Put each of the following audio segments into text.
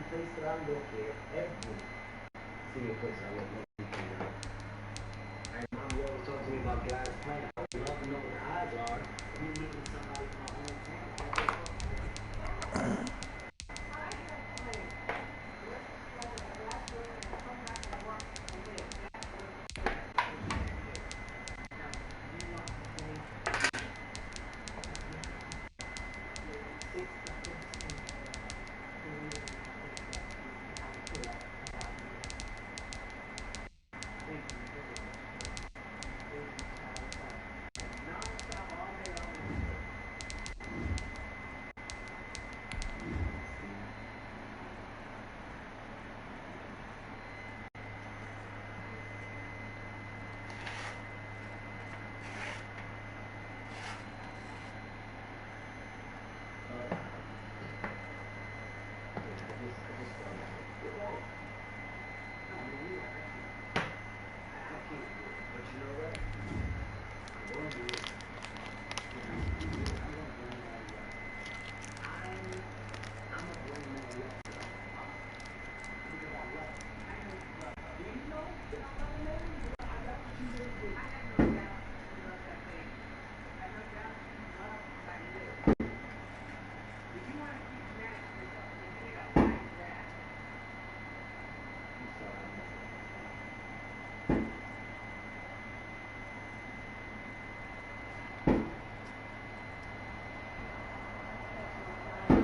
place that I look at every single place I look at. And Mom always talks to me about glass plant. I would love to know what the odds are. Me meeting somebody from my hometown.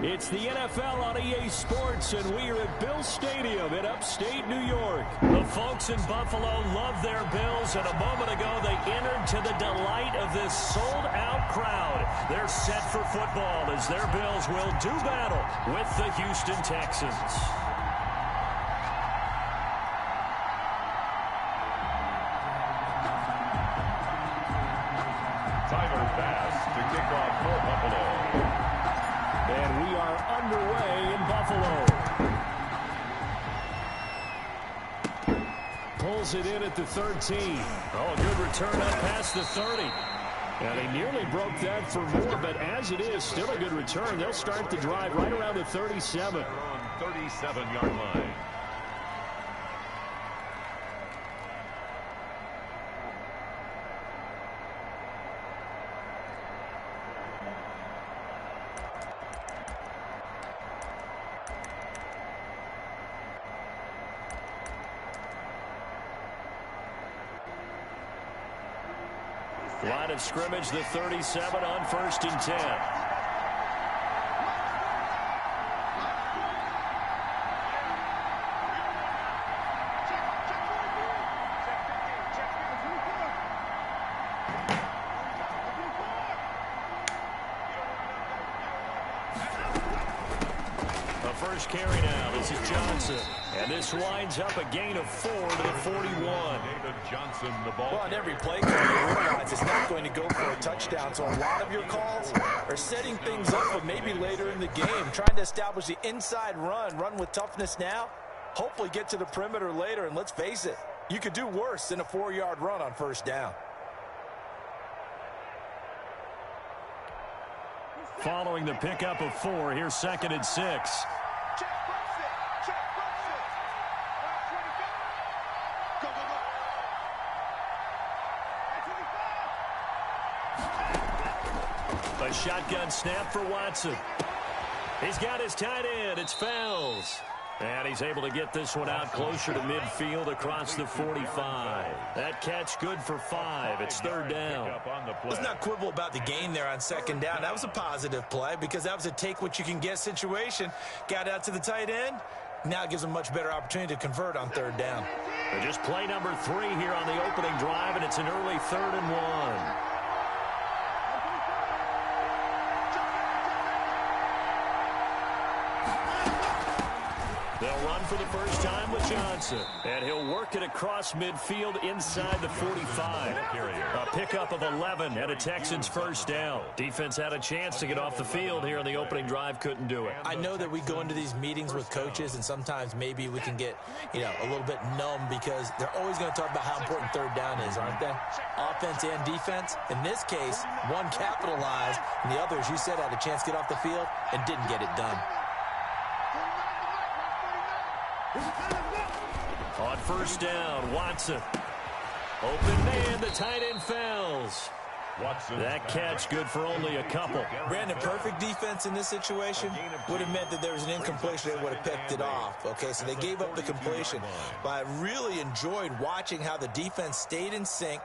It's the NFL on EA Sports, and we are at Bill Stadium in upstate New York. The folks in Buffalo love their Bills, and a moment ago they entered to the delight of this sold-out crowd. They're set for football as their Bills will do battle with the Houston Texans. Tyler Bass to kick off for Buffalo. And we are underway in Buffalo. Pulls it in at the 13. Oh, good return up past the 30. And they nearly broke that for more, but as it is, still a good return. They'll start the drive right around the 37. They're on 37-yard line. Line of scrimmage, the 37 on 1st and 10. The first carry now. This is Johnson. And this winds up a gain of 4 to the 41. David Johnson, the ball. Well, on every play call, you realize it's not going to go for a touchdown. So a lot of your calls are setting things up for maybe later in the game, trying to establish the inside run with toughness now, hopefully get to the perimeter later. And let's face it, you could do worse than a 4-yard run on 1st down. Following the pickup of 4, here's 2nd and 6. A shotgun snap for Watson. He's got his tight end. It's Fells. And he's able to get this one out closer to midfield across the 45. That catch good for 5. It's 3rd down. Let's not quibble about the gain there on 2nd down. That was a positive play because that was a take-what-you-can-get situation. Got out to the tight end. Now it gives them a much better opportunity to convert on 3rd down. Just play number 3 here on the opening drive, and it's an early 3rd and 1. They'll run for the first time with Johnson. And he'll work it across midfield inside the 45. A pickup of 11 and a Texans 1st down. Defense had a chance to get off the field here in the opening drive. Couldn't do it. I know that we go into these meetings with coaches, and sometimes maybe we can get, a little bit numb because they're always going to talk about how important 3rd down is, aren't they? Offense and defense. In this case, one capitalized, and the other, as you said, had a chance to get off the field and didn't get it done. On first down, Watson. Open man, the tight end fails. That catch good for only a couple. Brandon, perfect defense in this situation would have meant that there was an incompletion. They would have picked it off. Okay, so they gave up the completion. But I really enjoyed watching how the defense stayed in sync,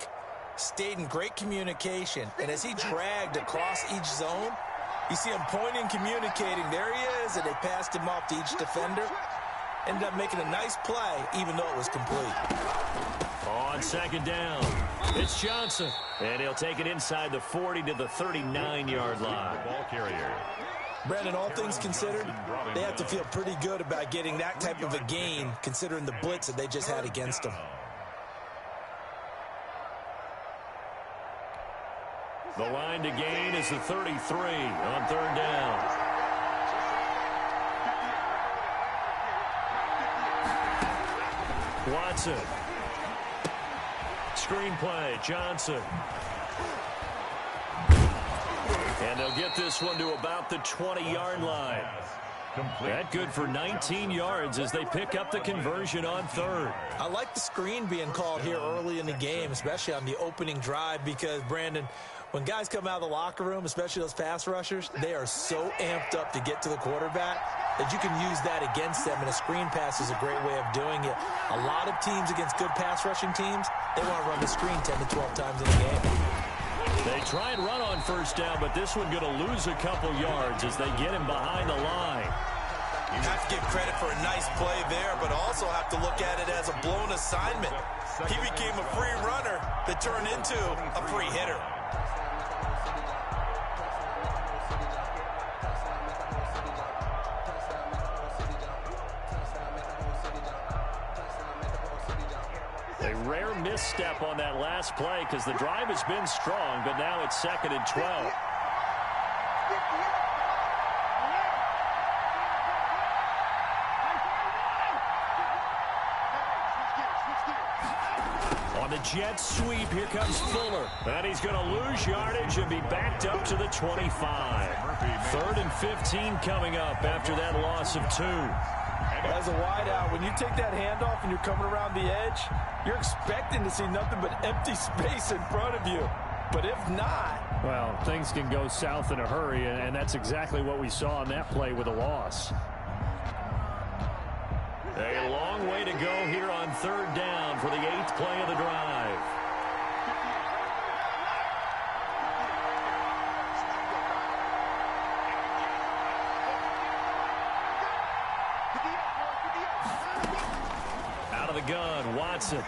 stayed in great communication. And as he dragged across each zone, you see him pointing, communicating. There he is, and they passed him off to each defender. Ended up making a nice play, even though it was complete. On second down, it's Johnson. And he'll take it inside the 40 to the 39-yard line. Ball carrier. Brandon, all things considered, they have to feel pretty good about getting that type of a gain, considering the blitz that they just had against them. The line to gain is the 33 on third down. Watson. Screenplay, Johnson. And they'll get this one to about the 20-yard line. That good for 19 yards as they pick up the conversion on third. I like the screen being called here early in the game, especially on the opening drive, because, Brandon, when guys come out of the locker room, especially those pass rushers, they are so amped up to get to the quarterback that you can use that against them, and a screen pass is a great way of doing it. A lot of teams against good pass rushing teams, they want to run the screen 10 to 12 times in a game. They try and run on first down, but this one going to lose a couple yards as they get him behind the line. You have to give credit for a nice play there, but also have to look at it as a blown assignment. He became a free runner that turned into a free hitter. A rare misstep on that last play because the drive has been strong, but now it's 2nd and 12. On the jet sweep, here comes Fuller. And he's going to lose yardage and be backed up to the 25. 3rd and 15 coming up after that loss of 2. As a wideout, when you take that handoff and you're coming around the edge, you're expecting to see nothing but empty space in front of you. But if not... Well, things can go south in a hurry, and that's exactly what we saw on that play with a loss. A long way to go here on third down for the 8th play of the drive. Out of the gun, Watson.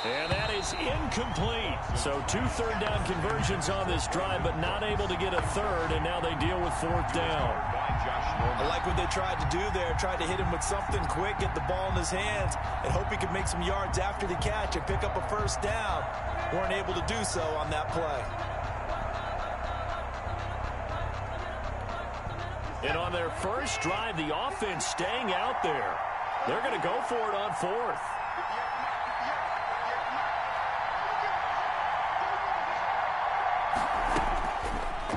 And that is incomplete. So 2 third-down conversions on this drive, but not able to get a third, and now they deal with 4th down. I like what they tried to do there. Tried to hit him with something quick, get the ball in his hands, and hope he could make some yards after the catch and pick up a first down. Weren't able to do so on that play. And on their first drive, the offense staying out there. They're going to go for it on 4th.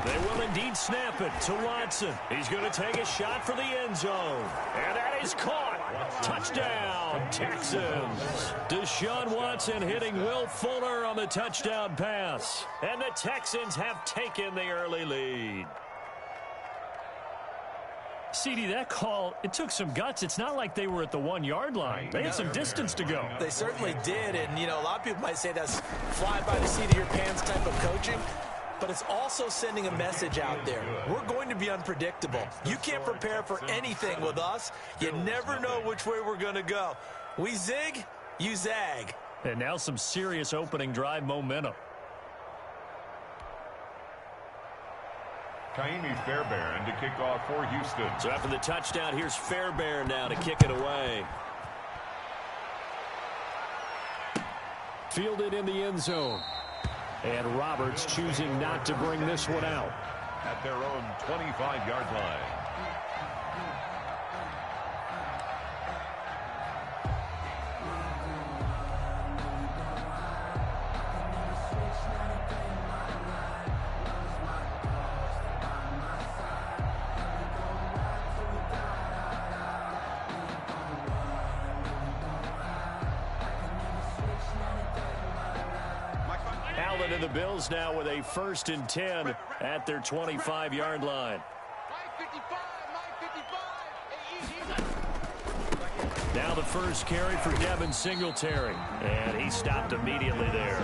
They will indeed snap it to Watson. He's going to take a shot for the end zone. And that is caught. Touchdown, Texans. Deshaun Watson hitting Will Fuller on the touchdown pass. And the Texans have taken the early lead. CD, that call, it took some guts. It's not like they were at the 1-yard line. They had some distance to go. They certainly did. And, you know, a lot of people might say that's fly by the seat of your pants type of coaching. But it's also sending a message out there. We're going to be unpredictable. You can't prepare for anything with us. You never know which way we're going to go. We zig, you zag. And now some serious opening drive momentum. Kaimi Fairbairn to kick off for Houston. So after the touchdown, here's Fairbairn now to kick it away. Fielded in the end zone. And Roberts choosing not to bring this one out. At their own 25-yard line. Cleveland and the Bills now with a 1st and 10 at their 25-yard line. Now the first carry for Devin Singletary, and he stopped immediately there.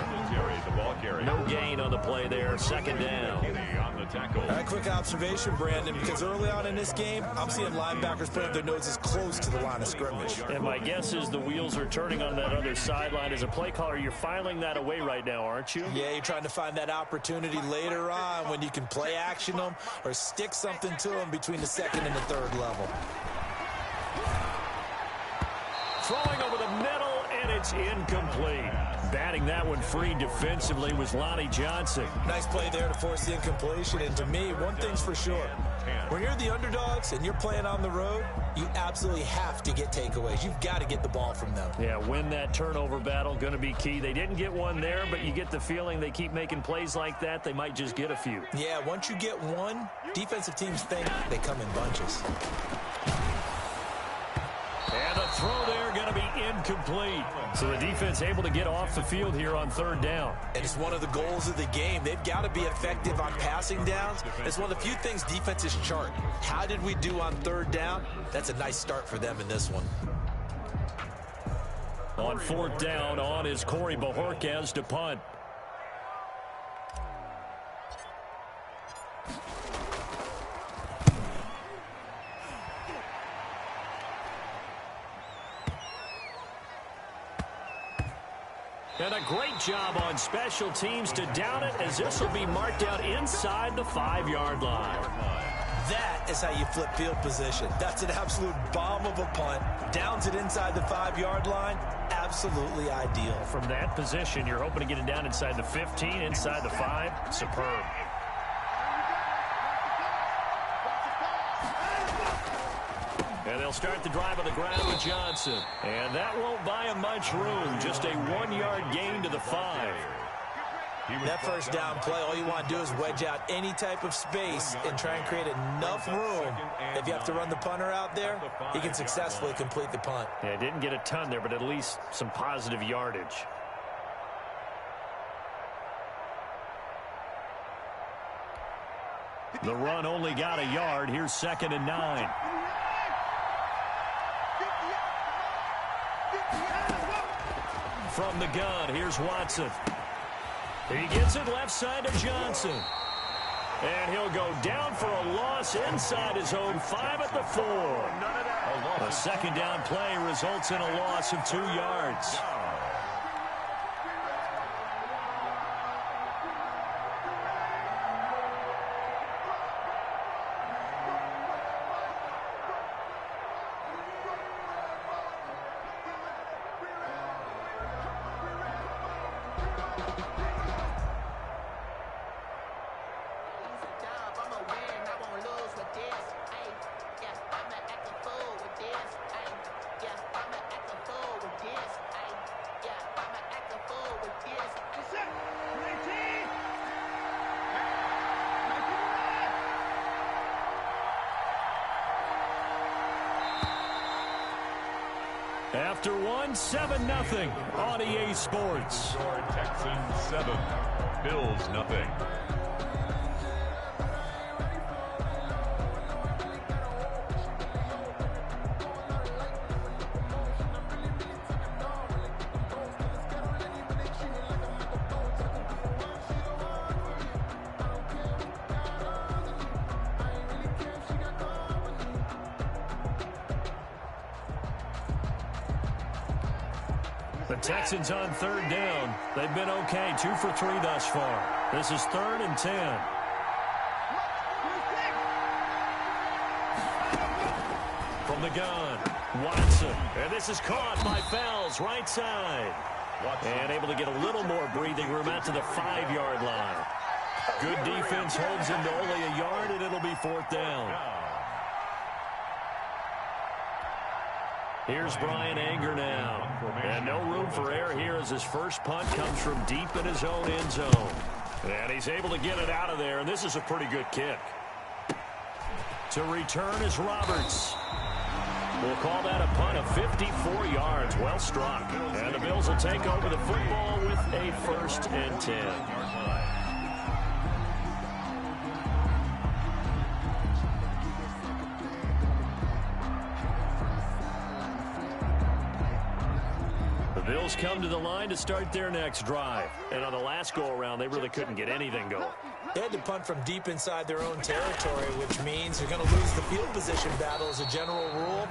The ball carrier. No gain on the play there, 2nd down. On the tackle. A quick observation, Brandon, because early on in this game, I'm seeing linebackers put up their noses close to the line of scrimmage. And my guess is the wheels are turning on that other sideline. As a play caller, you're filing that away right now, aren't you? Yeah, you're trying to find that opportunity later on when you can play action them or stick something to them between the 2nd and the 3rd level. Throwing over the middle, and it's incomplete. Batting that one free defensively was Lonnie Johnson. Nice play there to force the incompletion. And to me, one thing's for sure. When you're the underdogs and you're playing on the road, you absolutely have to get takeaways. You've got to get the ball from them. Yeah, win that turnover battle, going to be key. They didn't get one there, but you get the feeling they keep making plays like that, they might just get a few. Yeah, once you get one, defensive teams think they come in bunches. And the throw there going to be incomplete. So the defense able to get off the field here on 3rd down. And it's one of the goals of the game. They've got to be effective on passing downs. It's one of the few things defenses chart. How did we do on 3rd down? That's a nice start for them in this one. On 4th down, on is Corey Bojorquez to punt. And a great job on special teams to down it, as this will be marked out inside the 5-yard line. That is how you flip field position. That's an absolute bomb of a punt. Downs it inside the 5-yard line. Absolutely ideal. From that position, you're hoping to get it down inside the 15, inside the 5. Superb. And they'll start the drive on the ground with Johnson. And that won't buy him much room. Just a 1-yard gain to the 5. That first down play, all you want to do is wedge out any type of space and try and create enough room. If you have to run the punter out there, he can successfully complete the punt. Yeah, didn't get a ton there, but at least some positive yardage. The run only got a yard. Here's 2nd and 9. From the gun, here's Watson. He gets it left side to Johnson. And he'll go down for a loss inside his own 5 at the 4. A 2nd down play results in a loss of 2 yards. After one, 7-0 on EA Sports. Texans 7, Bills nothing. The Texans on 3rd down. They've been okay, 2 for 3 thus far. This is 3rd and 10. From the gun, Watson. And this is caught by Fells, right side. And able to get a little more breathing room out to the 5-yard line. Good defense holds him to only a yard, and it'll be 4th down. Here's Brian Anger now. And no room for error here as his first punt comes from deep in his own end zone. And he's able to get it out of there, and this is a pretty good kick. To return is Roberts. We'll call that a punt of 54 yards. Well struck. And the Bills will take over the football with a 1st and 10. Bills come to the line to start their next drive. And on the last go-around, they really couldn't get anything going. They had to punt from deep inside their own territory, which means you're going to lose the field position battle as a general rule.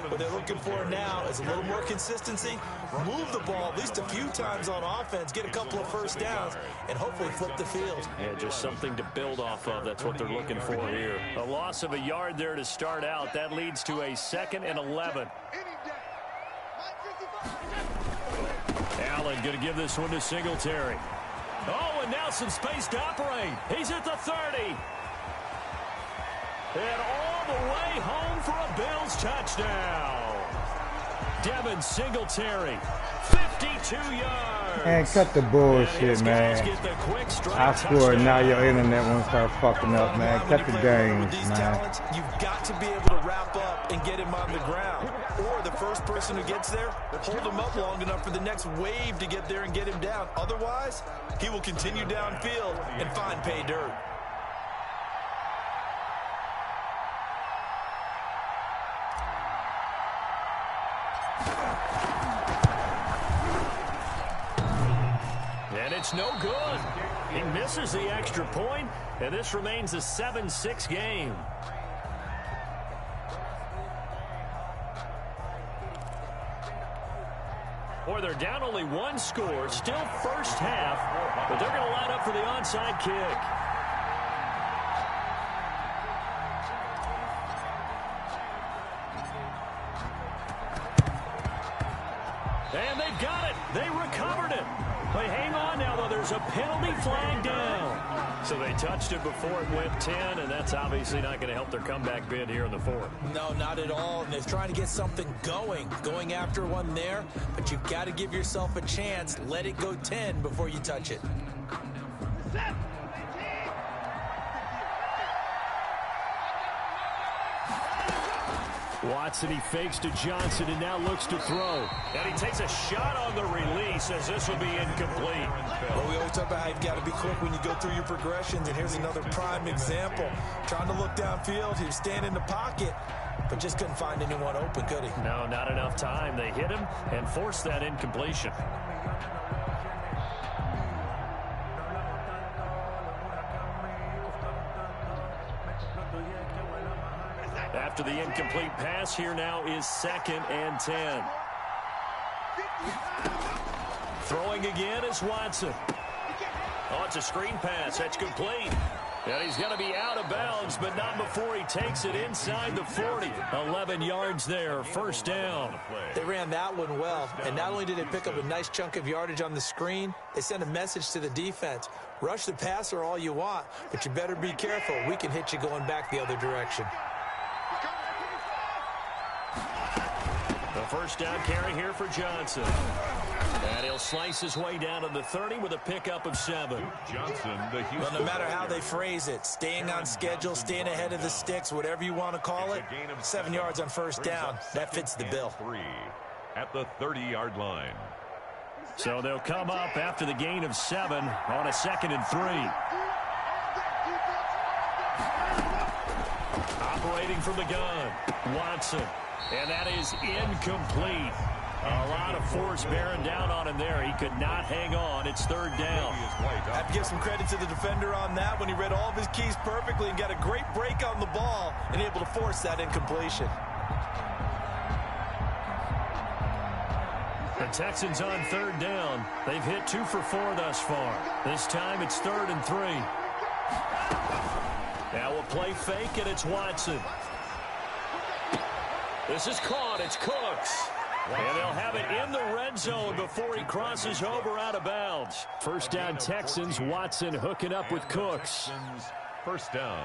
What they're looking for now is a little more consistency, move the ball at least a few times on offense, get a couple of first downs, and hopefully flip the field. Yeah, just something to build off of. That's what they're looking for here. A loss of a yard there to start out. That leads to a 2nd and 11. Allen going to give this one to Singletary. Oh, and now some space to operate. He's at the 30. And all the way home for a Bills touchdown. Devin Singletary, 52 yards. Man, cut the bullshit, man. I swear now your internet won't start fucking up, man. Cut the games, man. You've got to be able to wrap up and get him on the ground. Or the first person who gets there, hold him up long enough for the next wave to get there and get him down. Otherwise, he will continue downfield and find pay dirt. And it's no good. He misses the extra point, and this remains a 7-6 game. Boy, they're down only one score, still first half, but they're going to line up for the onside kick. And they've got it. They recovered it. They hang on now, though. There's a penalty flag down. So they touched it before it went 10, and that's obviously not going to help their comeback bid here in the 4th. No, not at all. And they're trying to get something going after one there. But you've got to give yourself a chance. Let it go 10 before you touch it. Watson, he fakes to Johnson and now looks to throw. And he takes a shot on the release as this will be incomplete. Well, we always talk about how you've got to be quick when you go through your progressions, and here's another prime example. Trying to look downfield, he was standing in the pocket, but just couldn't find anyone open, could he? No, not enough time. They hit him and forced that incompletion. After the incomplete pass, here now is 2nd and 10. Throwing again is Watson. Oh, it's a screen pass. That's complete. And he's going to be out of bounds, but not before he takes it inside the 40. 11 yards there, first down. They ran that one well, and not only did they pick up a nice chunk of yardage on the screen, they sent a message to the defense. Rush the passer all you want, but you better be careful. We can hit you going back the other direction. The first down carry here for Johnson. And he'll slice his way down to the 30 with a pickup of 7. Johnson, the Houston. Well, no matter how they phrase it, staying on schedule, staying ahead of the sticks, whatever you want to call it, 7 yards on first down. That fits the bill. 3 at the 30-yard line. So they'll come up after the gain of 7 on a 2nd and 3. Operating from the gun, Watson. And that is incomplete. A lot of force bearing down on him there. He could not hang on. It's 3rd down. I have to give some credit to the defender on that when he read all of his keys perfectly and got a great break on the ball and able to force that incompletion. The Texans on 3rd down. They've hit 2 for 4 thus far. This time it's 3rd and 3. Now we'll play fake, and it's Watson. This is caught. It's Cooks. And they'll have it in the red zone before he crosses over out of bounds. First down Texans. Watson hooking up with Cooks. First down.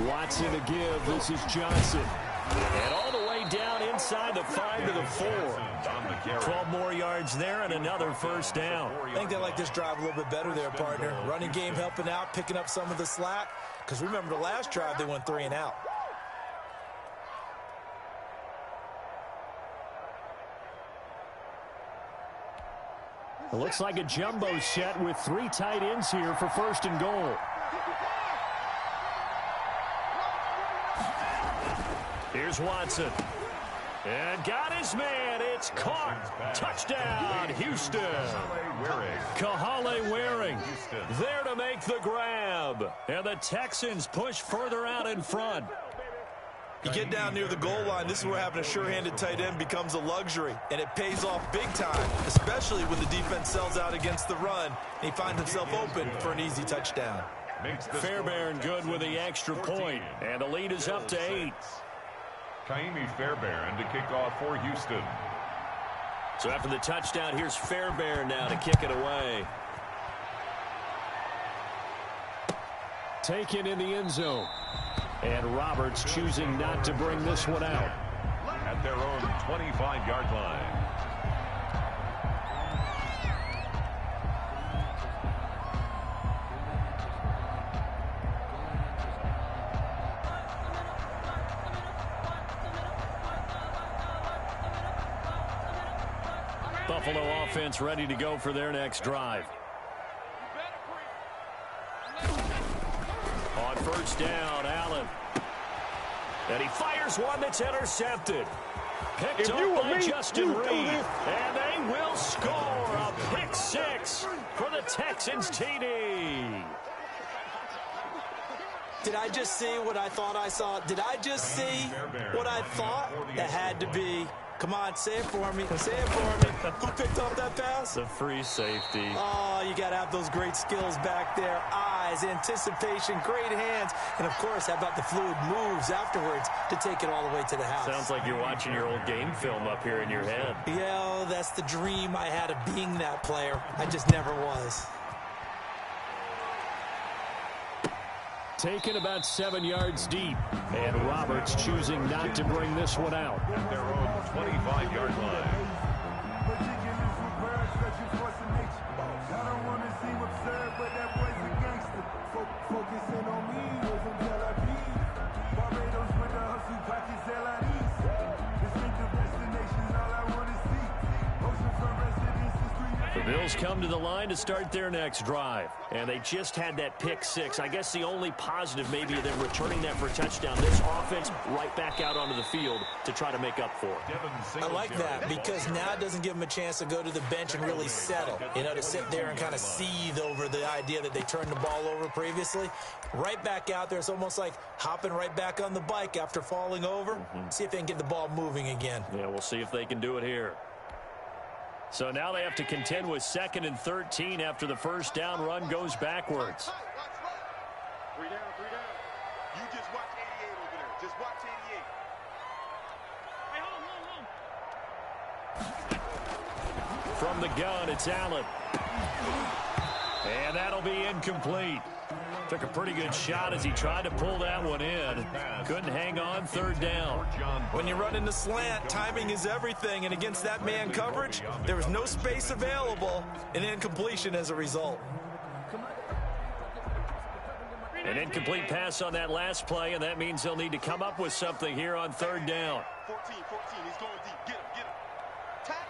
Watson to give. This is Johnson. And all the way way down inside the 5 to the 4. 12 more yards there and another first down. I think they like this drive a little bit better there, partner. Running game helping out, picking up some of the slack. Because remember the last drive, they went 3 and out. It looks like a jumbo set with 3 tight ends here for first and goal. Here's Watson. And got his man. It's caught. Touchdown, Houston. Kahale Waring there to make the grab. And the Texans push further out in front. You get down near the goal line, this is where having a sure-handed tight end becomes a luxury, and it pays off big time, especially when the defense sells out against the run, and he finds himself open for an easy touchdown. Fairbairn good with the extra point, and the lead is up to 8. Kaimi Fairbairn to kick off for Houston. So after the touchdown, here's Fairbairn now to kick it away. Taken in the end zone. And Roberts choosing not to bring this one out. At their own 25-yard line. Buffalo offense ready to go for their next drive. On first down, Allen. And he fires one that's intercepted. Picked up by Justin Reed. And they will score a pick 6 for the Texans TD. Did I just see what I thought I saw? Did I just see what I thought? That had to be. Come on, say it for me. Say it for me. Who picked up that pass? The free safety. Oh, you got to have those great skills back there. Eyes, anticipation, great hands. And, of course, how about the fluid moves afterwards to take it all the way to the house? Sounds like you're watching your old game film up here in your head. Yeah, that's the dream I had of being that player. I just never was. Taken about 7 yards deep. And Roberts choosing not to bring this one out. At their own 25-yard line. The Bills come to the line to start their next drive. And they just had that pick 6. I guess the only positive maybe of them returning that for a touchdown. This offense right back out onto the field to try to make up for it. I like that because now it doesn't give them a chance to go to the bench and really settle. You know, to sit there and kind of seethe over the idea that they turned the ball over previously. Right back out there. It's almost like hopping right back on the bike after falling over. See if they can get the ball moving again. Yeah, we'll see if they can do it here. So now they have to contend with 2nd and 13 after the first down run goes backwards. 3 down, 3 down. You just watch 88 over there. Just watch 88. Hey, hold. From the gun, it's Allen. And that'll be incomplete. Took a pretty good shot as he tried to pull that one in. Couldn't hang on 3rd down. When you run in the slant, timing is everything. And against that man coverage, there was no space available. An incompletion as a result. An incomplete pass on that last play, and that means they'll need to come up with something here on 3rd down. 14, he's going deep. Get him, get him. Tackles.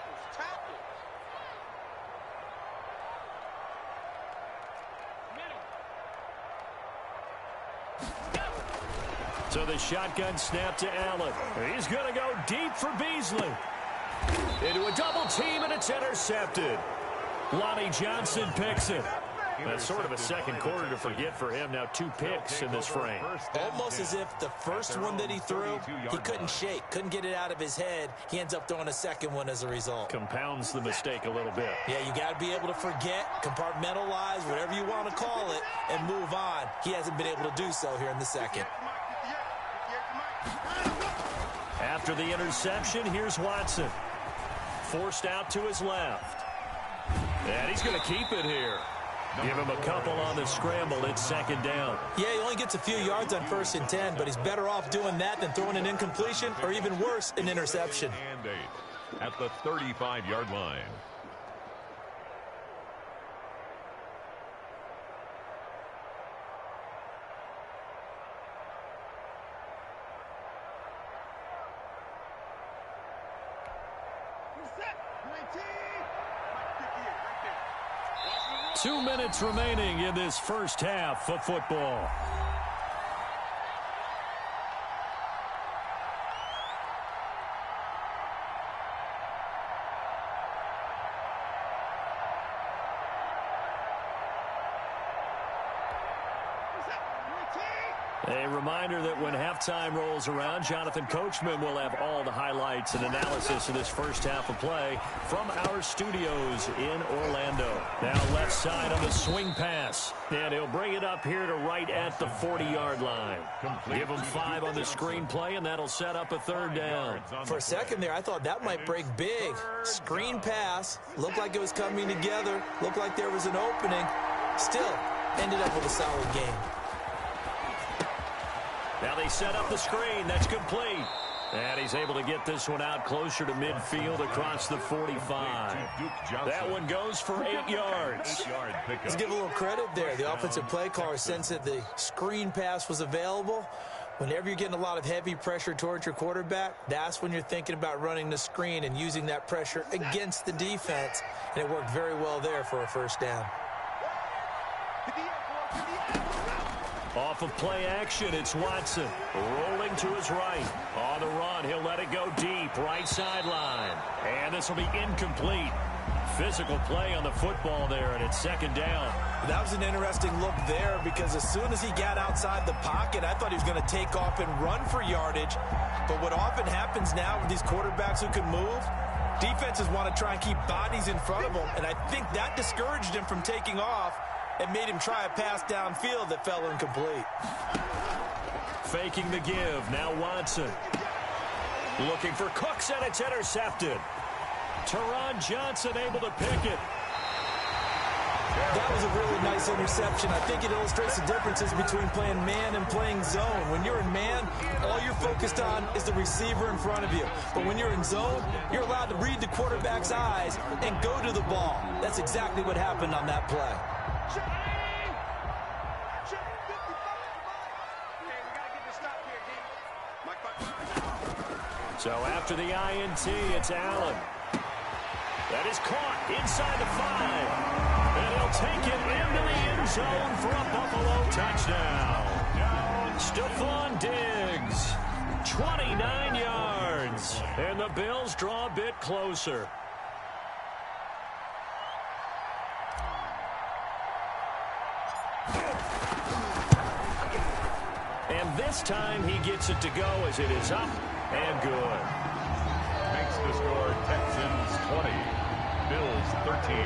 So the shotgun snap to Allen. He's going to go deep for Beasley. Into a double team, and it's intercepted. Lonnie Johnson picks it. That's sort of a second quarter to forget for him. Now 2 picks in this frame. Almost as if the first one that he threw, he couldn't shake, couldn't get it out of his head. He ends up throwing a second one as a result. Compounds the mistake a little bit. Yeah, you got to be able to forget, compartmentalize, whatever you want to call it, and move on. He hasn't been able to do so here in the second. After the interception, here's Watson. Forced out to his left. And he's going to keep it here. Give him a couple on the scramble. It's second down. Yeah, he only gets a few yards on 1st and 10, but he's better off doing that than throwing an incompletion or even worse, an interception. And 8 at the 35-yard line. Set. 19. 2 minutes remaining in this first half of football. A reminder that when halftime rolls around, Jonathan Coachman will have all the highlights and analysis of this first half of play from our studios in Orlando. Now left side on the swing pass. And he'll bring it up here to right at the 40-yard line. Give him 5 on the screen play, and that'll set up a 3rd down. For a second there, I thought that might break big. Screen pass. Looked like it was coming together. Looked like there was an opening. Still, ended up with a solid game. Now they set up the screen. That's complete. And he's able to get this one out closer to midfield across the 45. That one goes for 8 yards. Let's give a little credit there. The offensive play caller sensed that the screen pass was available. Whenever you're getting a lot of heavy pressure towards your quarterback, that's when you're thinking about running the screen and using that pressure against the defense. And it worked very well there for a 1st down. Off of play action, it's Watson. Rolling to his right. On the run, he'll let it go deep. Right sideline. And this will be incomplete. Physical play on the football there, and it's 2nd down. That was an interesting look there because as soon as he got outside the pocket, I thought he was going to take off and run for yardage. But what often happens now with these quarterbacks who can move, defenses want to try and keep bodies in front of them, and I think that discouraged him from taking off and made him try a pass downfield that fell incomplete. Faking the give. Now Watson. Looking for Cooks, and it's intercepted. Teron Johnson able to pick it. That was a really nice interception. I think it illustrates the differences between playing man and playing zone. When you're in man, all you're focused on is the receiver in front of you. But when you're in zone, you're allowed to read the quarterback's eyes and go to the ball. That's exactly what happened on that play. So after the INT, it's Allen. That is caught inside the 5. And he'll take it into the end zone for a Buffalo touchdown. Stephon Diggs, 29 yards. And the Bills draw a bit closer. And this time he gets it to go as it is up and good. Makes the score Texans 20, Bills 13.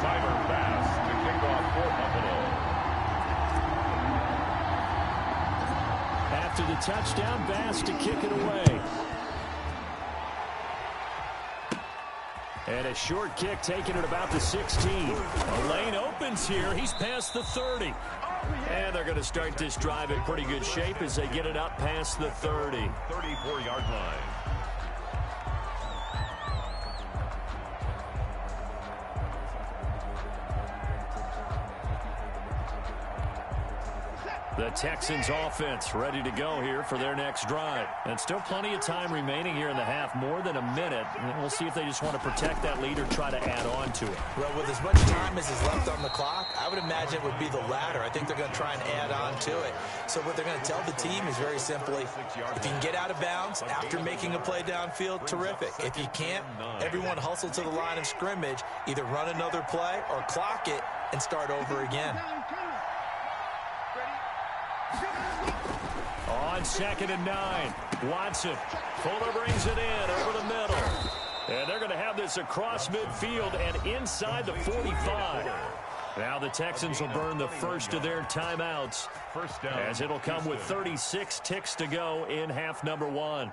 Tyler Bass to kick off for Buffalo. After the touchdown, Bass to kick it away. And a short kick taken at about the 16. A lane opens here. He's past the 30. And they're going to start this drive in pretty good shape as they get it up past the 30. 34-yard line. The Texans offense ready to go here for their next drive. And still plenty of time remaining here in the half, more than a minute. And we'll see if they just want to protect that lead or try to add on to it. Well, with as much time as is left on the clock, I would imagine it would be the latter. I think they're going to try and add on to it. So what they're going to tell the team is very simply, if you can get out of bounds after making a play downfield, terrific. If you can't, everyone hustle to the line of scrimmage, either run another play or clock it and start over again. On 2nd and 9, Watson. Fuller brings it in over the middle. And they're going to have this across midfield and inside the 45. Now the Texans will burn the first of their timeouts, First down. as it'll come with 36 ticks to go in half number 1.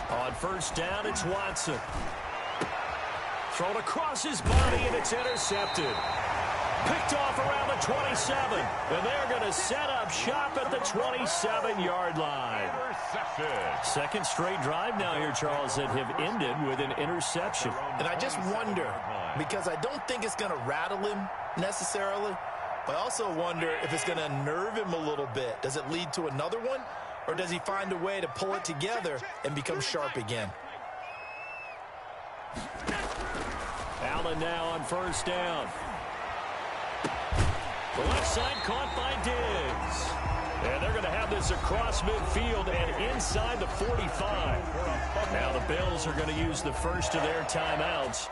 On first down, it's Watson. Thrown across his body, and it's intercepted. Picked off around the 27. And they're going to set up shop at the 27-yard line. Second straight drive now here, Charles, that have ended with an interception. And I just wonder, because I don't think it's going to rattle him necessarily, but I also wonder if it's going to nerve him a little bit. Does it lead to another one? Or does he find a way to pull it together and become sharp again? Allen now on first down. The left side caught by Diggs. And they're going to have this across midfield and inside the 45. Now the Bills are going to use the first of their timeouts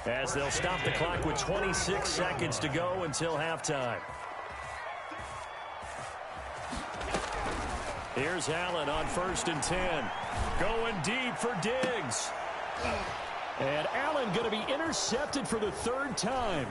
as they'll stop the clock with 26 seconds to go until halftime. Here's Allen on first and 10. Going deep for Diggs. And Allen going to be intercepted for the third time.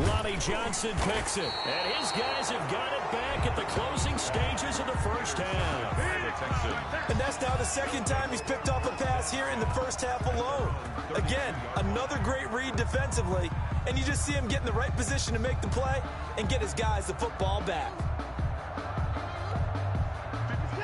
Lonnie Johnson picks it. And his guys have got it back at the closing stages of the first half. And that's now the second time he's picked off a pass here in the first half alone. Again, another great read defensively. And you just see him get in the right position to make the play and get his guys the football back.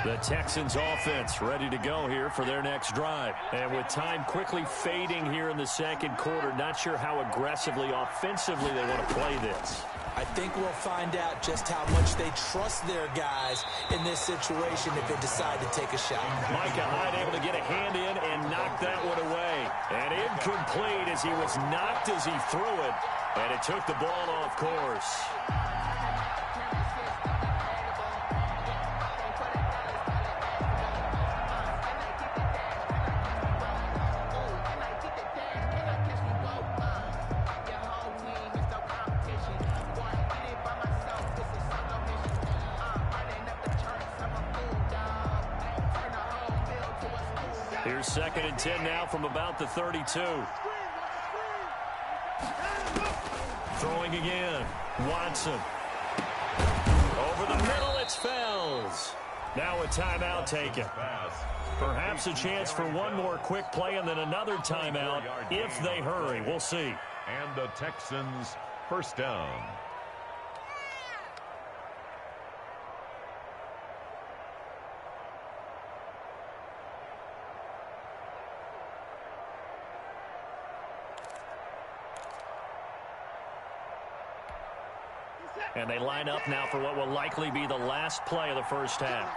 The Texans offense ready to go here for their next drive. And with time quickly fading here in the second quarter, not sure how aggressively, offensively they want to play this. I think we'll find out just how much they trust their guys in this situation if they decide to take a shot. Micah Hyde able to get a hand in and knock that one away. And incomplete as he was knocked as he threw it. And it took the ball off course. Here's second and 10 now from about the 32. Throwing again. Watson. Over the middle, it's Fells. Now a timeout taken. Perhaps a chance for one more quick play and then another timeout if they hurry. We'll see. And the Texans first down. And they line up now for what will likely be the last play of the first half.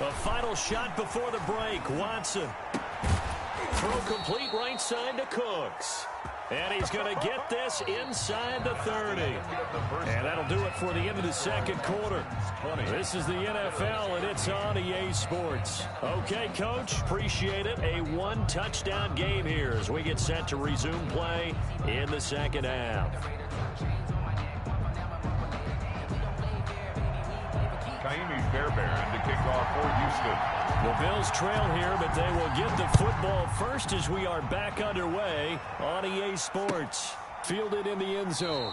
The final shot before the break. Watson. Throw complete right side to Cooks. And he's going to get this inside the 30. And that'll do it for the end of the second quarter. This is the NFL, and it's on EA Sports. Okay, Coach, appreciate it. A one-touchdown game here as we get set to resume play in the second half. Fairbairn to kick off for Houston. The Bills trail here, but they will get the football first as we are back underway on EA Sports. Fielded in the end zone.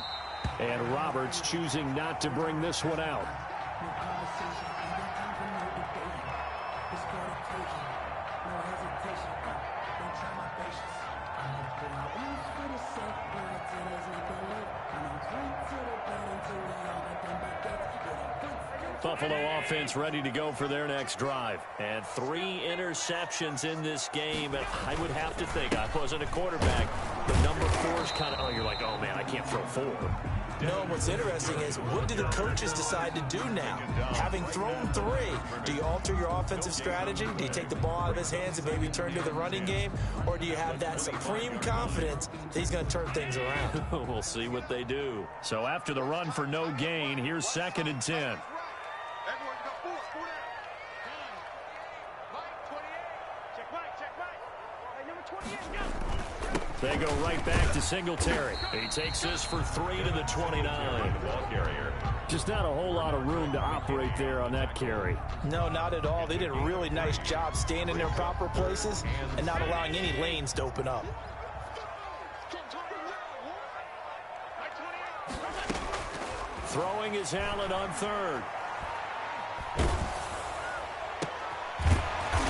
And Roberts choosing not to bring this one out. Buffalo offense ready to go for their next drive. And 3 interceptions in this game. And I would have to think, I wasn't a quarterback, the number 4 is kind of, oh, you're like, oh, man, I can't throw 4. No, what's interesting is what do the coaches decide to do now? Having thrown 3, do you alter your offensive strategy? Do you take the ball out of his hands and maybe turn to the running game? Or do you have that supreme confidence that he's going to turn things around? We'll see what they do. So after the run for no gain, here's second and 10. They go right back to Singletary. He takes this for 3 to the 29. Ball carrier. Just not a whole lot of room to operate there on that carry. No, not at all. They did a really nice job staying in their proper places and not allowing any lanes to open up. Throwing is Allen on third.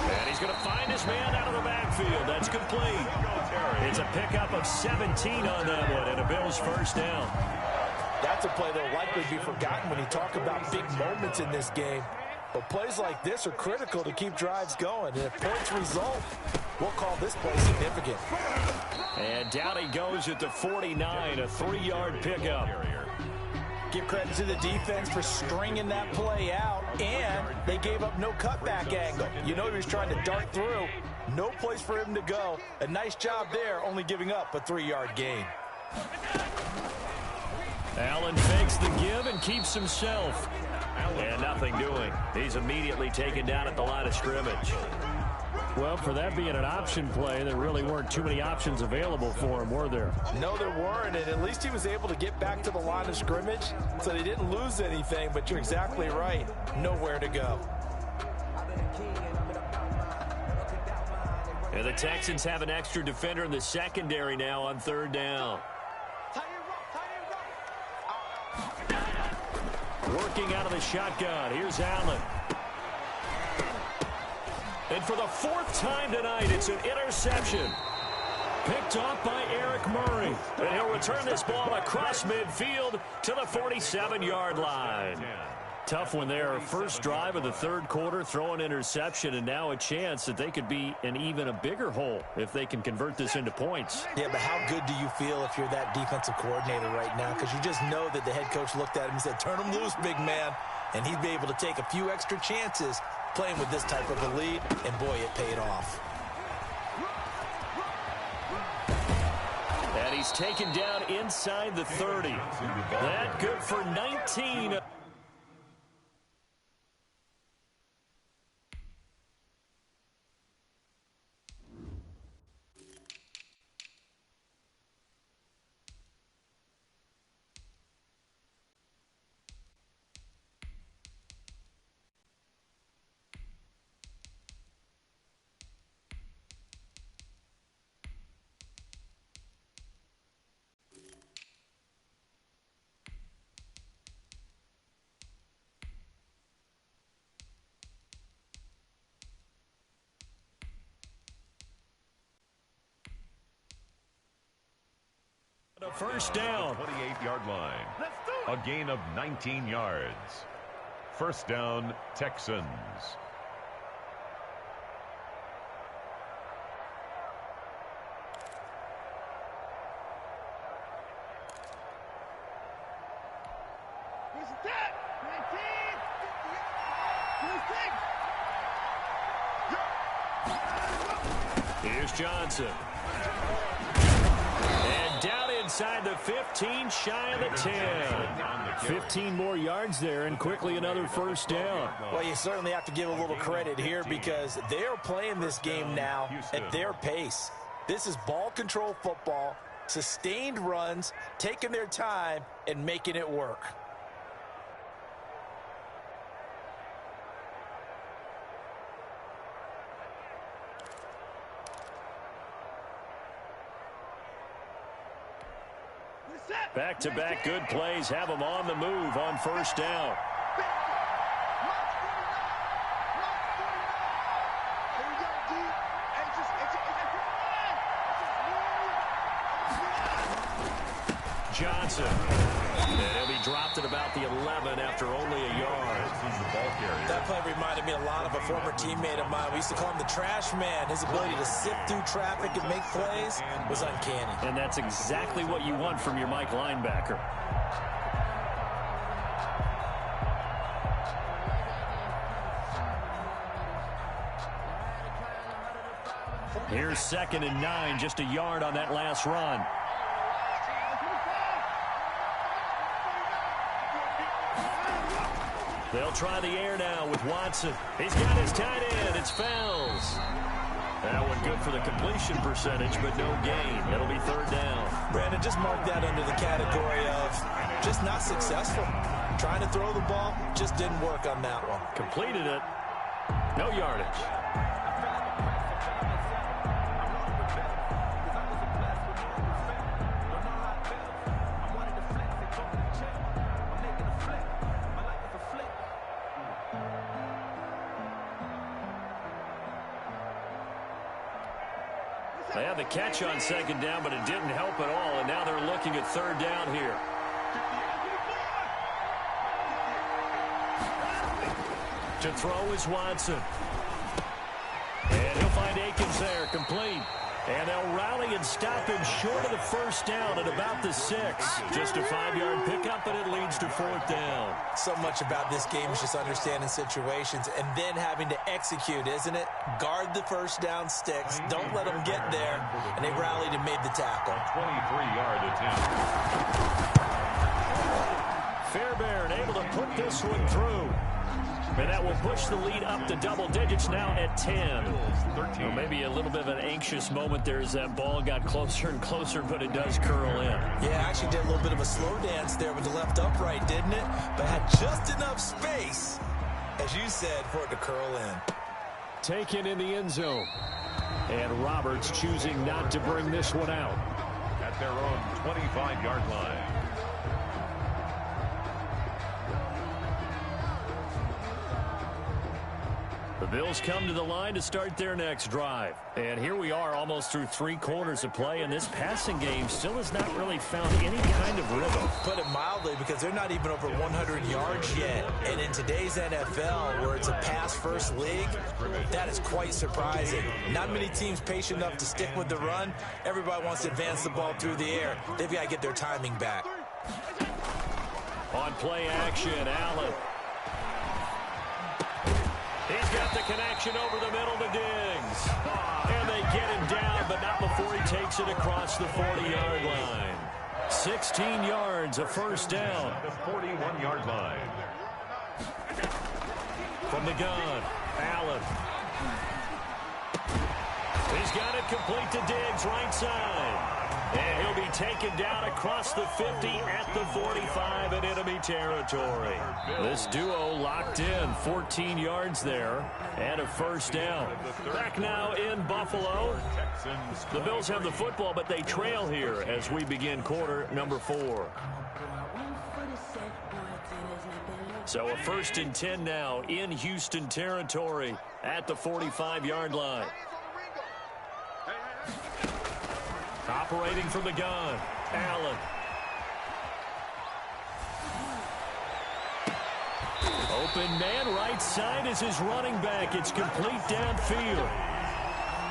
And he's going to find his man out of the backfield. That's complete. It's a pickup of 17 on that one and a Bills first down. That's a play that will likely be forgotten when you talk about big moments in this game. But plays like this are critical to keep drives going. And if points result, we'll call this play significant. And down he goes at the 49, a 3-yard pickup. Give credit to the defense for stringing that play out, and they gave up no cutback angle. You know he was trying to dart through. No place for him to go. A nice job there, only giving up a 3-yard gain. Allen fakes the give and keeps himself. And nothing doing. He's immediately taken down at the line of scrimmage. Well, for that being an option play, there really weren't too many options available for him, were there? No, there weren't, and at least he was able to get back to the line of scrimmage, so they didn't lose anything, but you're exactly right. Nowhere to go. And the Texans have an extra defender in the secondary now on third down. Working out of the shotgun. Here's Allen. And for the 4th time tonight, it's an interception. Picked off by Eric Murray. And he'll return this ball across midfield to the 47-yard line. Tough one there. First drive of the third quarter, throw an interception, and now a chance that they could be in even a bigger hole if they can convert this into points. Yeah, but how good do you feel if you're that defensive coordinator right now? Because you just know that the head coach looked at him and said, turn him loose, big man. And he'd be able to take a few extra chances playing with this type of a lead, and boy, it paid off. And he's taken down inside the 30. That good for 19. A first down. 28-yard line. A gain of 19 yards. First down, Texans. Here's Johnson. Down inside the 15, shy of the 10. 15 more yards there, and quickly another first down. Well, you certainly have to give a little credit here because they are playing this game now at their pace. This is ball control football, sustained runs, taking their time, and making it work. Back-to-back good plays have them on the move on first down. Johnson. And he'll be dropped at about the 11 after only a yard. That play reminded me a lot of a former teammate of mine. We used to call him the trash man. His ability to sift through traffic and make plays was uncanny. And that's exactly what you want from your Mike linebacker. Here's 2nd and 9, just a yard on that last run. They'll try the air now with Watson. He's got his tight end. It's Fells. That one good for the completion percentage, but no gain. It'll be third down. Brandon, just mark that under the category of just not successful. Trying to throw the ball, just didn't work on that one. Completed it. No yardage. They had the catch on second down, but it didn't help at all, and now they're looking at third down here. To throw is Watson. And he'll find Akins there, complete. And they'll rally and stop him short of the first down at about the 6. Just a 5-yard pickup, and it leads to fourth down. So much about this game is just understanding situations and then having to execute, isn't it? Guard the first down sticks. Don't let them get there. And they rallied and made the tackle. 23-yard attempt. Fairbairn able to put this one through. And that will push the lead up to double digits now at 10. Well, maybe a little bit of an anxious moment there as that ball got closer and closer, but it does curl in. Yeah, actually did a little bit of a slow dance there with the left upright, didn't it? But had just enough space, as you said, for it to curl in. Taken in the end zone. And Roberts choosing not to bring this one out. At their own 25-yard line. The Bills come to the line to start their next drive. And here we are almost through 3 quarters of play, and this passing game still has not really found any kind of rhythm. Put it mildly, because they're not even over 100 yards yet. And in today's NFL, where it's a pass-first league, that is quite surprising. Not many teams patient enough to stick with the run. Everybody wants to advance the ball through the air. They've got to get their timing back. On play action, Allen. He's got the connection over the middle to Diggs. And they get him down, but not before he takes it across the 40-yard line. 16 yards, a first down. The 41-yard line. From the gun, Allen. He's got it complete to Diggs, right side. And he'll be taken down across the 50 at the 45 in enemy territory. This duo locked in, 14 yards there, and a first down. Back now in Buffalo. The Bills have the football, but they trail here as we begin quarter number 4. So a 1st and 10 now in Houston territory at the 45-yard line. Operating from the gun, Allen. Open man, right side is his running back. It's complete downfield.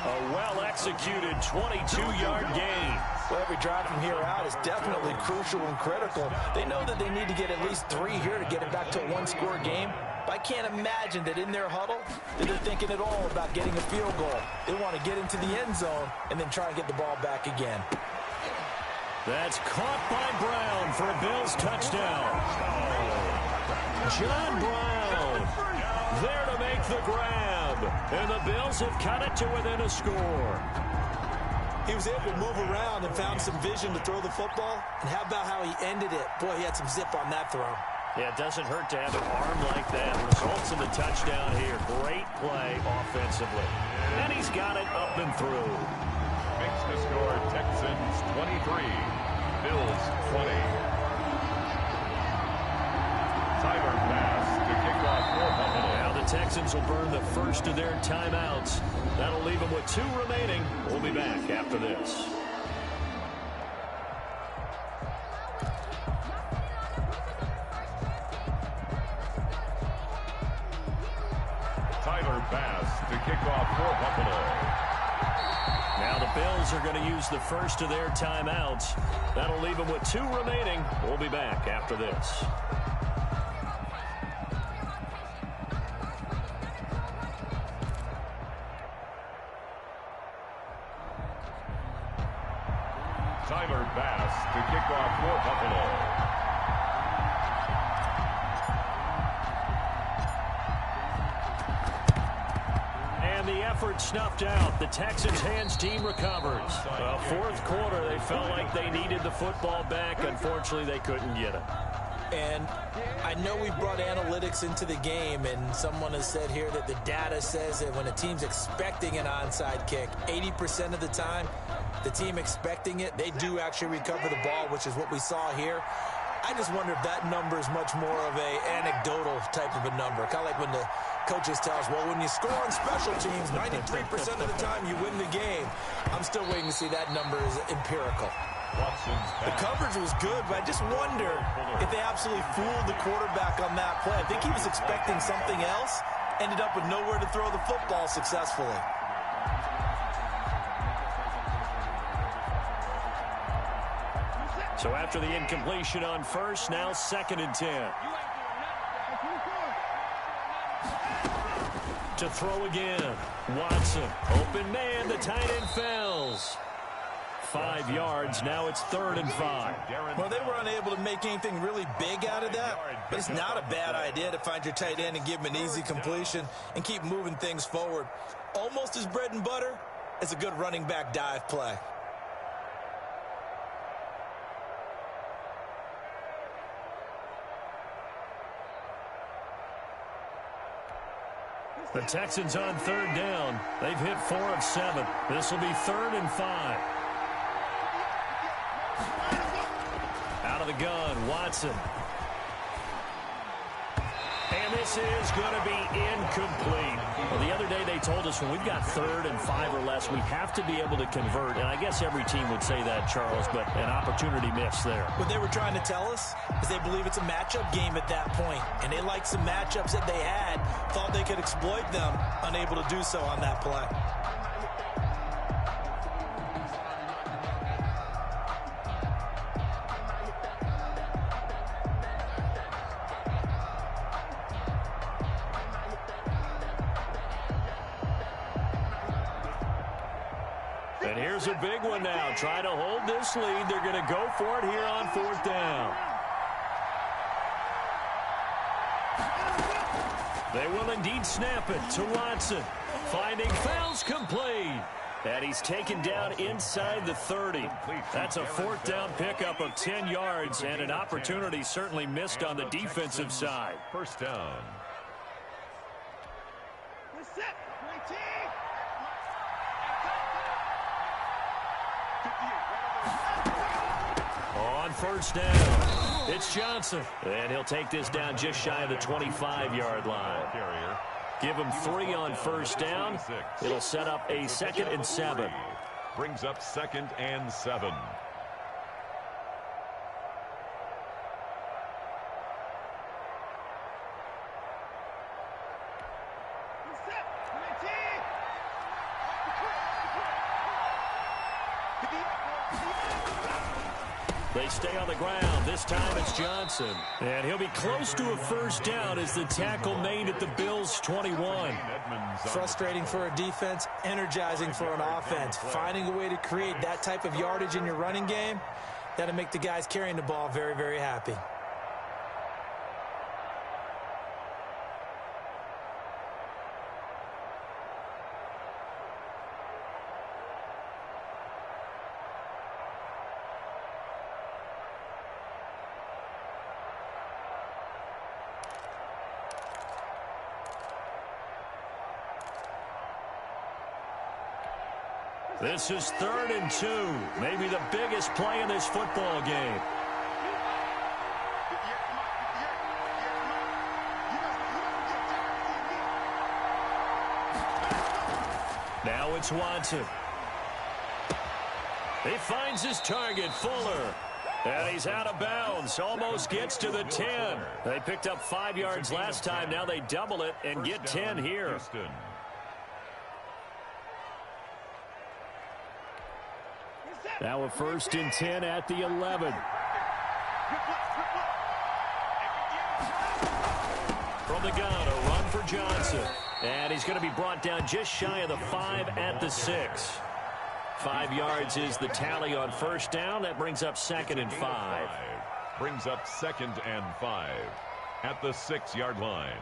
A well-executed 22-yard gain. Well, every drive from here out is definitely crucial and critical. They know that they need to get at least 3 here to get it back to a 1-score game. But I can't imagine that in their huddle that they're thinking at all about getting a field goal. They want to get into the end zone and then try and get the ball back again. That's caught by Brown for a Bills touchdown. John Brown there to make the grab. And the Bills have cut it to within a score. He was able to move around and found some vision to throw the football. And how about how he ended it? Boy, he had some zip on that throw. Yeah, it doesn't hurt to have an arm like that. Results in the touchdown here. Great play offensively. And he's got it up and through. Makes the score Texans 23, Bills 20. Tyler pass to kick off for Buffalo. Now the Texans will burn the first of their timeouts. That'll leave them with 2 remaining. We'll be back after this. To kick off for Buffalo. Now the Bills are going to use the first of their timeouts. That'll leave them with 2 remaining. We'll be back after this. Tyler Bass to kick off for Buffalo. And the effort snuffed out. The Texans hands team recovers. Fourth quarter, they felt like they needed the football back. Unfortunately, they couldn't get it. And I know we brought analytics into the game, and someone has said here that the data says that when a team's expecting an onside kick, 80% of the time, the team expecting it, they do actually recover the ball, which is what we saw here. I just wonder if that number is much more of a anecdotal type of a number. Kind of like when the coaches tell us, well, when you score on special teams, 93% of the time you win the game. I'm still waiting to see that number is empirical. The coverage was good, but I just wonder if they absolutely fooled the quarterback on that play. I think he was expecting something else, ended up with nowhere to throw the football successfully. So after the incompletion on first, now 2nd and 10. To throw again. Watson. Open man. The tight end fails. 5 yards. Now it's 3rd and 5. Well, they were unable to make anything really big out of that, but it's not a bad idea to find your tight end and give him an easy completion and keep moving things forward. Almost as bread and butter as a good running back dive play. The Texans on 3rd down. They've hit 4 of 7. This will be 3rd and 5. Out of the gun, Watson. And this is going to be incomplete. Well, the other day they told us when we've got 3rd and 5 or less, we have to be able to convert. And I guess every team would say that, Charles, but an opportunity missed there. What they were trying to tell us is they believe it's a matchup game at that point. And they liked some matchups that they had, thought they could exploit them, unable to do so on that play. And here's a big one now. Trying to hold this lead. They're going to go for it here on 4th down. They will indeed snap it to Watson. Finding fouls complete. And he's taken down inside the 30. That's a 4th down pickup of 10 yards and an opportunity certainly missed on the defensive side. 1st down. On 1st down, it's Johnson. And he'll take this down just shy of the 25-yard line. Give him 3 on 1st down. It'll set up a 2nd and 7. Brings up 2nd and 7. They stay on the ground. This time it's Johnson. And he'll be close to a 1st down as the tackle made at the Bills' 21. Frustrating for a defense, energizing for an offense. Finding a way to create that type of yardage in your running game, that'll make the guys carrying the ball very, very happy. This is 3rd and 2. Maybe the biggest play in this football game. Now it's Watson. He finds his target, Fuller. And he's out of bounds. Almost gets to the 10. They picked up 5 yards last time. Now they double it and get 10 here. Houston. Now a 1st and 10 at the 11. From the gun, a run for Johnson. And he's going to be brought down just shy of the 5 at the 6. 5 yards is the tally on 1st down. That brings up 2nd and 5. Brings up 2nd and 5 at the 6-yard line.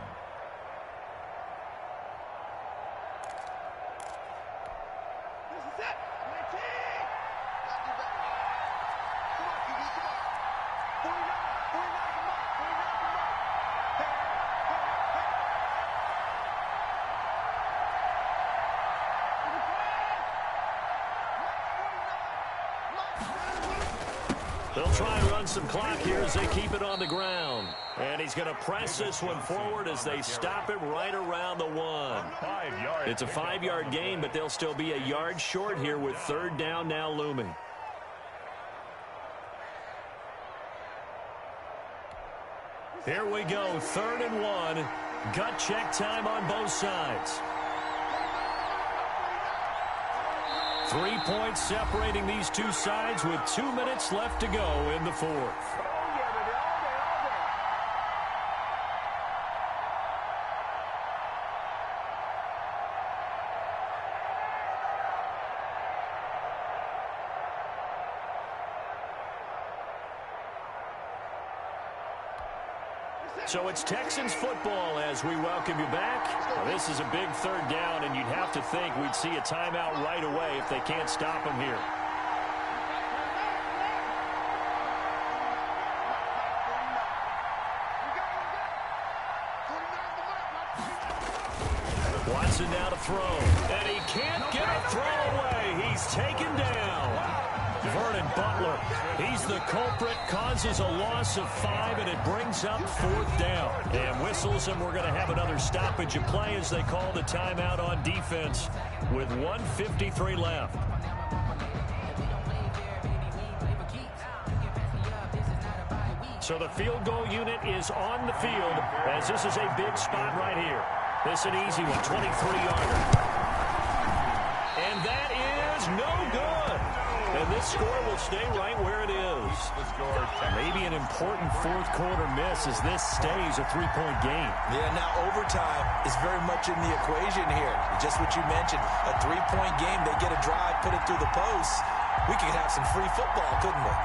They'll try and run some clock here as they keep it on the ground. And he's going to press this one forward as they stop it right around the 1. It's a 5-yard gain, but they'll still be a yard short here with third down now looming. Here we go, 3rd and 1. Gut check time on both sides. 3 points separating these two sides with 2 minutes left to go in the 4th. So it's Texans football as we welcome you back. Now, this is a big third down, and you'd have to think we'd see a timeout right away if they can't stop them here. Watson now to throw, and he can't get a throw away. He's taken down. Vernon Butler, he's the culprit, causes a loss of 5, and it brings up 4th down. And whistles, and we're going to have another stoppage of play as they call the timeout on defense with 1:53 left. So the field goal unit is on the field as this is a big spot right here. This is an easy one, 23-yarder. And that is no good. And this score will stay right where it is. Maybe an important 4th quarter miss as this stays a 3-point game. Yeah, now overtime is very much in the equation here. Just what you mentioned, a 3-point game. They get a drive, put it through the post. We could have some free football, couldn't we?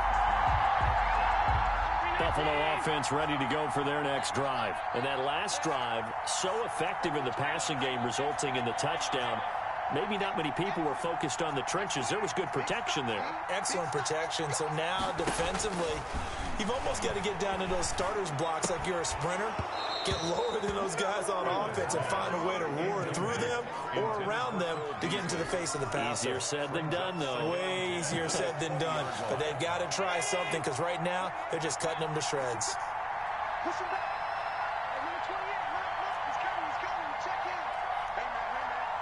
Buffalo offense ready to go for their next drive. And that last drive, so effective in the passing game, resulting in the touchdown. Maybe not many people were focused on the trenches. There was good protection there. Excellent protection. So now, defensively, you've almost got to get down to those starters blocks like you're a sprinter. Get lower than those guys on offense and find a way to roar through them or around them to get into the face of the passer. Easier said than done, though. Way easier said than done. But they've got to try something because right now, they're just cutting them to shreds. Push him back. Hey, number 28, look, he's coming, check in. Hey, man,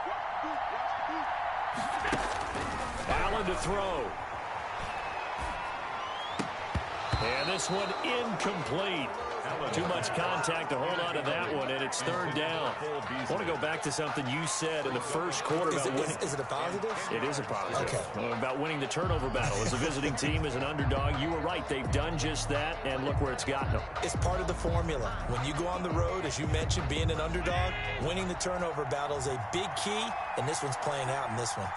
watch the boot. Allen to throw. And this one incomplete. Too much contact to hold on to that one, and it's 3rd down. I want to go back to something you said in the first quarter about winning. Is it a positive? It is a positive. Okay. About winning the turnover battle. As a visiting team, as an underdog, you were right. They've done just that, and look where it's gotten them. It's part of the formula. When you go on the road, as you mentioned, being an underdog, winning the turnover battle is a big key, and this one's playing out in this one.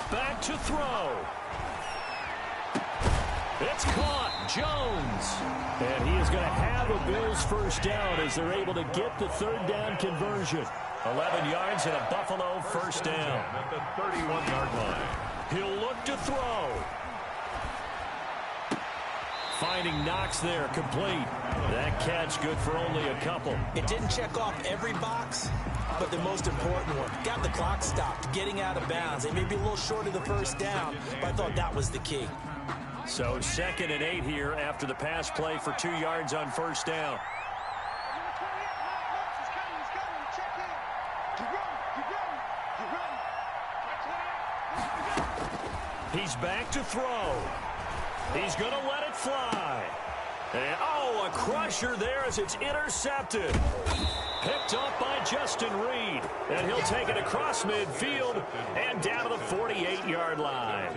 Back to throw. It's caught. Jones. And he is going to have a Bills first down as they're able to get the 3rd down conversion. 11 yards and a Buffalo first down. At the 31-yard line. He'll look to throw. Finding Knox there, complete. That catch good for only a couple. It didn't check off every box, but the most important one. Got the clock stopped, getting out of bounds. They may be a little short of the first down, but I thought that was the key. So 2nd and 8 here after the pass play for 2 yards on first down. He's back to throw. He's going to let it fly. And, a crusher there as it's intercepted. Picked up by Justin Reed. And he'll take it across midfield and down to the 48-yard line.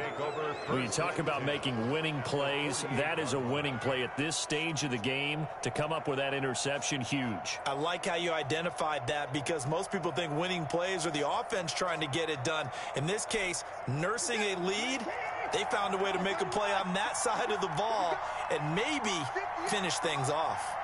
When you talk about making winning plays, that is a winning play at this stage of the game. To come up with that interception, huge. I like how you identified that because most people think winning plays are the offense trying to get it done. In this case, nursing a lead, they found a way to make a play on that side of the ball and maybe finish things off.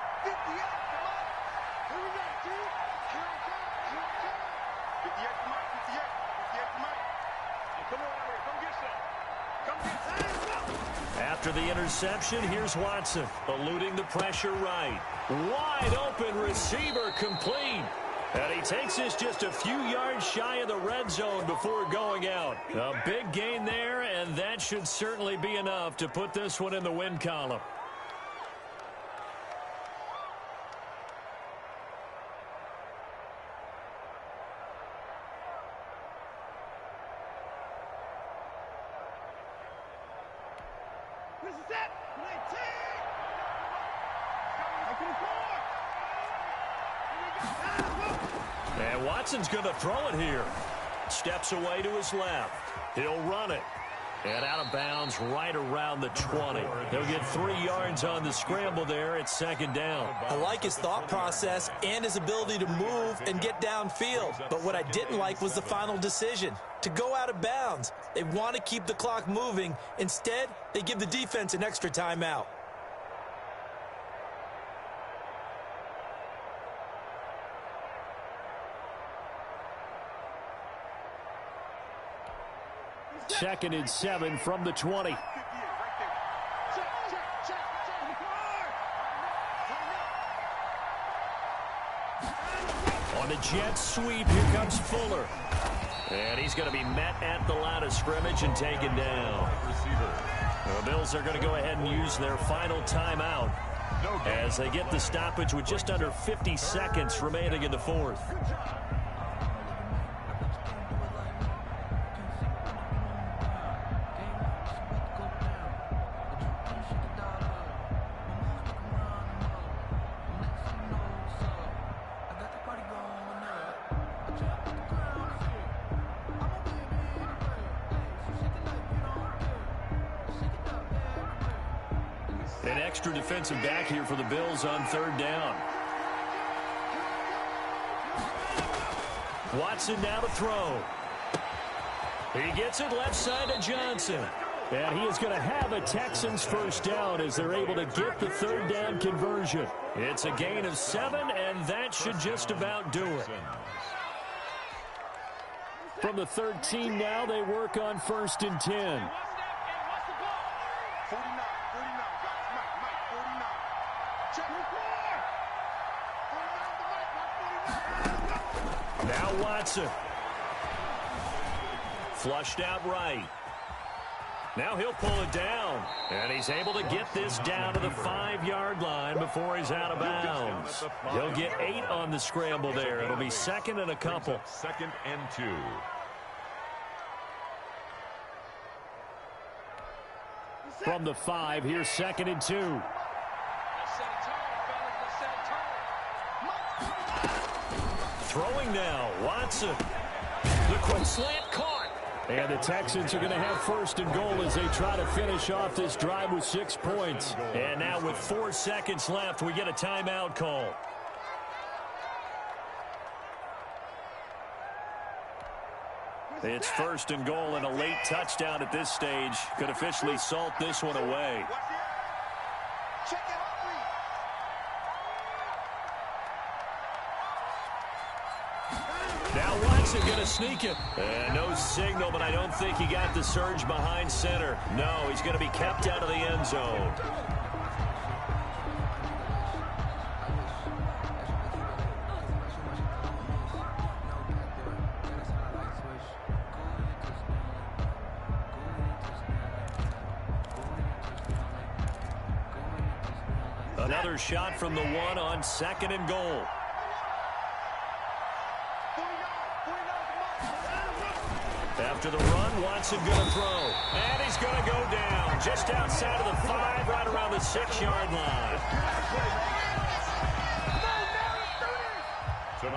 After the interception, here's Watson, eluding the pressure right. Wide open receiver complete. And he takes this just a few yards shy of the red zone before going out. A big gain there, and that should certainly be enough to put this one in the win column. And Watson's going to throw it here. Steps away to his left. He'll run it. And out of bounds right around the 20. He'll get 3 yards on the scramble there. It's second down. I like his thought process and his ability to move and get downfield. But what I didn't like was the final decision, to go out of bounds. They want to keep the clock moving. Instead, they give the defense an extra timeout. Second and 7 from the 20. On the jet sweep, here comes Fuller. And he's going to be met at the line of scrimmage and taken down. The Bills are going to go ahead and use their final timeout as they get the stoppage with just under 50 seconds remaining in the fourth. An extra defensive back here for the Bills on third down. Watson now to throw. He gets it left side to Johnson. And he is going to have a Texans first down as they're able to get the third down conversion. It's a gain of 7, and that should just about do it. From the 13 now, they work on first and 10. Now Watson. Flushed out right. Now he'll pull it down. And he's able to get this down to the 5-yard line before he's out of bounds. He'll get 8 on the scramble there. It'll be second and a couple. Second and 2. From the 5, here's second and 2. Throwing now, Watson. The quick slant caught. And the Texans are going to have first and goal as they try to finish off this drive with 6 points. And now with 4 seconds left, we get a timeout call. It's first and goal, and a late touchdown at this stage could officially salt this one away. Now Watson going to sneak it. And no signal, but I don't think he got the surge behind center. No, he's going to be kept out of the end zone. Another shot from the 1 on second and goal. After the run, Watson going to throw. And he's going to go down just outside of the 5, right around the 6-yard line.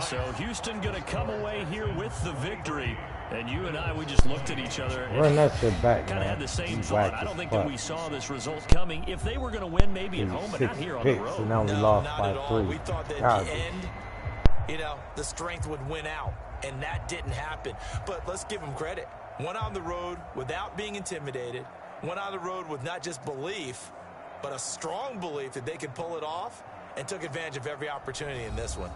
So Houston going to come away here with the victory. And you and I, we just looked at each other. Run that shit back, kind of man. had the same thought. I don't think that we saw this result coming. If they were going to win, maybe at home, but not here on the road. And now we lost by 3. We thought that at the end, you know, the strength would win out. And that didn't happen. But let's give them credit. Went on the road without being intimidated. Went on the road with not just belief, but a strong belief that they could pull it off, and took advantage of every opportunity in this one.